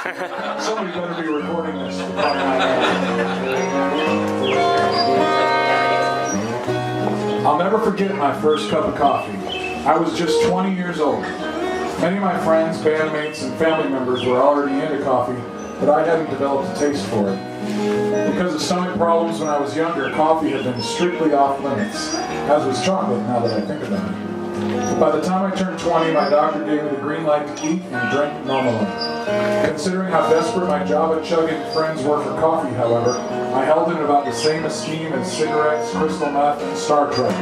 Somebody better be recording this. I'll never forget my first cup of coffee. I was just 20 years old. Many of my friends, bandmates, and family members were already into coffee, but I hadn't developed a taste for it. Because of stomach problems when I was younger, coffee had been strictly off limits, as was chocolate now that I think about it. But by the time I turned 20, my doctor gave me the green light to eat and drink normally. Considering how desperate my Java-chugging friends were for coffee, however, I held it in about the same esteem as cigarettes, crystal meth, and Star Trek,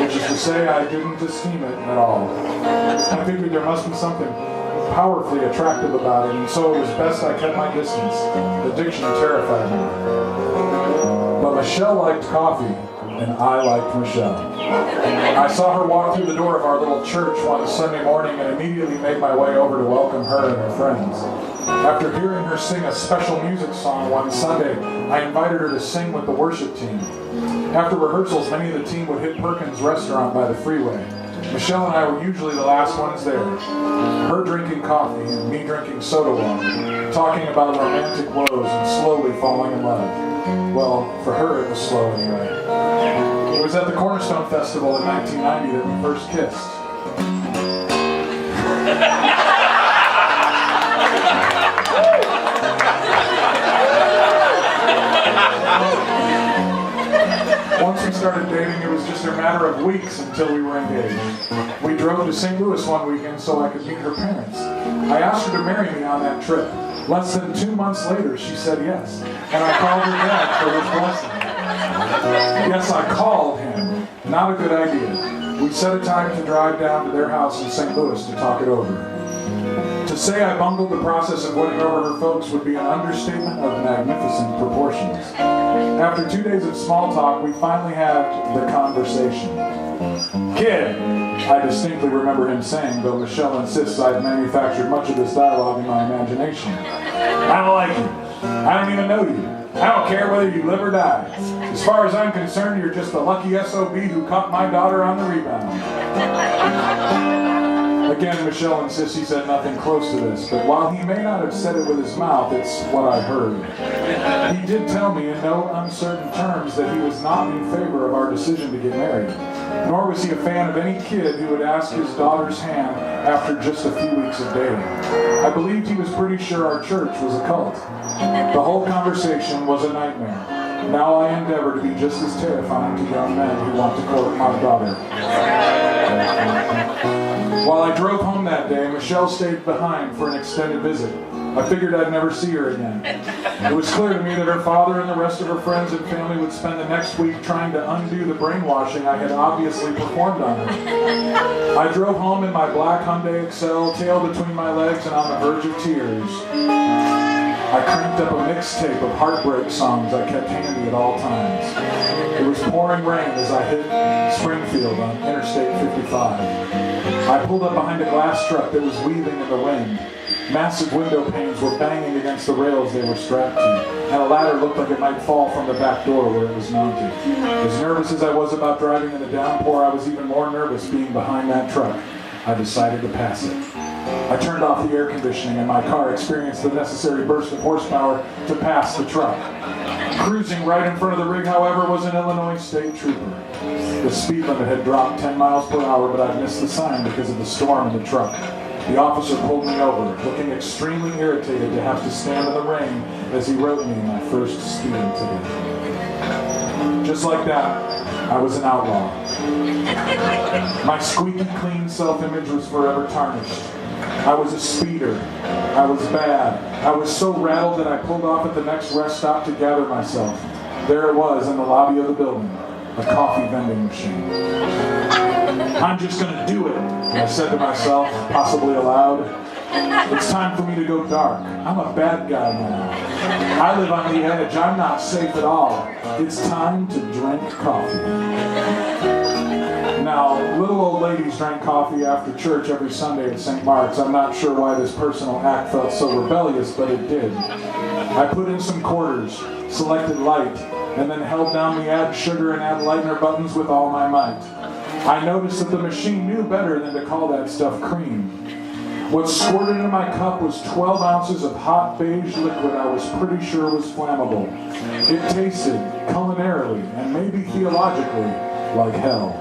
which is to say I didn't esteem it at all. I figured there must be something powerfully attractive about it, and so it was best I kept my distance. Addiction terrified me. But Michelle liked coffee, and I liked Michelle. I saw her walk through the door of our little church one Sunday morning and immediately made my way over to welcome her and her friends. After hearing her sing a special music song one Sunday, I invited her to sing with the worship team. After rehearsals, many of the team would hit Perkins' restaurant by the freeway. Michelle and I were usually the last ones there. Her drinking coffee and me drinking soda water, talking about romantic woes and slowly falling in love. Well, for her it was slow anyway. It was at the Cornerstone Festival in 1990 that we first kissed. Once we started dating, it was just a matter of weeks until we were engaged. We drove to St. Louis one weekend so I could meet her parents. I asked her to marry me on that trip. Less than 2 months later, she said yes, and I called her dad for his blessing. Yes, I called him. Not a good idea. We set a time to drive down to their house in St. Louis to talk it over. To say I bungled the process of winning over her folks would be an understatement of magnificent proportions. After 2 days of small talk, we finally had the conversation. Kid, I distinctly remember him saying, though Michelle insists I've manufactured much of this dialogue in my imagination. I don't like you. I don't even know you. I don't care whether you live or die. As far as I'm concerned, you're just the lucky SOB who caught my daughter on the rebound. Again, Michelle insists he said nothing close to this, but while he may not have said it with his mouth, it's what I heard. He did tell me in no uncertain terms that he was not in favor of our decision to get married, nor was he a fan of any kid who would ask his daughter's hand after just a few weeks of dating. I believed he was pretty sure our church was a cult. The whole conversation was a nightmare. Now I endeavor to be just as terrifying to young men who want to court my daughter. While I drove home that day, Michelle stayed behind for an extended visit. I figured I'd never see her again. It was clear to me that her father and the rest of her friends and family would spend the next week trying to undo the brainwashing I had obviously performed on her. I drove home in my black Hyundai Excel, tail between my legs and on the verge of tears. I cranked up a mixtape of heartbreak songs I kept handy at all times. It was pouring rain as I hit Springfield on Interstate 55. I pulled up behind a glass truck that was weaving in the wind. Massive window panes were banging against the rails they were strapped to, and a ladder looked like it might fall from the back door where it was mounted. As nervous as I was about driving in the downpour, I was even more nervous being behind that truck. I decided to pass it. I turned off the air conditioning and my car experienced the necessary burst of horsepower to pass the truck. Cruising right in front of the rig, however, was an Illinois state trooper. The speed limit had dropped 10 miles per hour, but I'd missed the sign because of the storm in the truck. The officer pulled me over, looking extremely irritated to have to stand in the rain as he wrote me my first speeding ticket. Just like that, I was an outlaw. My squeaky clean self-image was forever tarnished. I was a speeder. I was bad. I was so rattled that I pulled off at the next rest stop to gather myself. There it was in the lobby of the building, a coffee vending machine. I'm just going to do it, I said to myself, possibly aloud. It's time for me to go dark. I'm a bad guy now. I live on the edge. I'm not safe at all. It's time to drink coffee. Now, little old ladies drank coffee after church every Sunday at St. Mark's. I'm not sure why this personal act felt so rebellious, but it did. I put in some quarters, selected light, and then held down the add sugar and add lightener buttons with all my might. I noticed that the machine knew better than to call that stuff cream. What squirted into my cup was 12 ounces of hot beige liquid I was pretty sure was flammable. It tasted, culinarily and maybe theologically, like hell.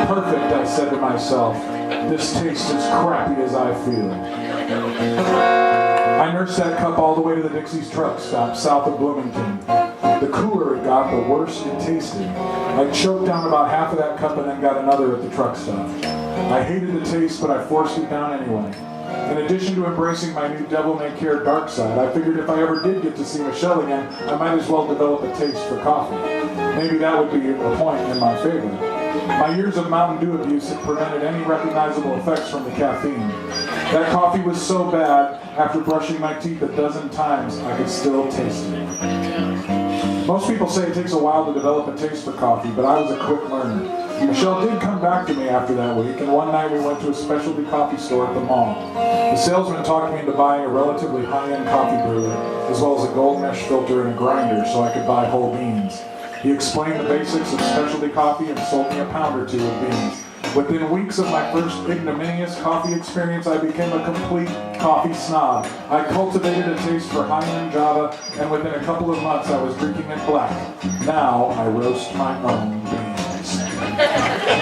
Perfect, I said to myself. This tastes as crappy as I feel. I nursed that cup all the way to the Dixie's truck stop south of Bloomington. The cooler it got, the worse it tasted. I choked down about half of that cup and then got another at the truck stop. I hated the taste, but I forced it down anyway. In addition to embracing my new devil-may-care dark side, I figured if I ever did get to see Michelle again, I might as well develop a taste for coffee. Maybe that would be a point in my favor. My years of Mountain Dew abuse had prevented any recognizable effects from the caffeine. That coffee was so bad, after brushing my teeth a dozen times, I could still taste it. Most people say it takes a while to develop a taste for coffee, but I was a quick learner. Michelle did come back to me after that week, and one night we went to a specialty coffee store at the mall. The salesman talked me into buying a relatively high-end coffee brewer, as well as a gold mesh filter and a grinder so I could buy whole beans. He explained the basics of specialty coffee and sold me a pound or two of beans. Within weeks of my first ignominious coffee experience, I became a complete coffee snob. I cultivated a taste for high-end Java, and within a couple of months I was drinking it black. Now I roast my own beans.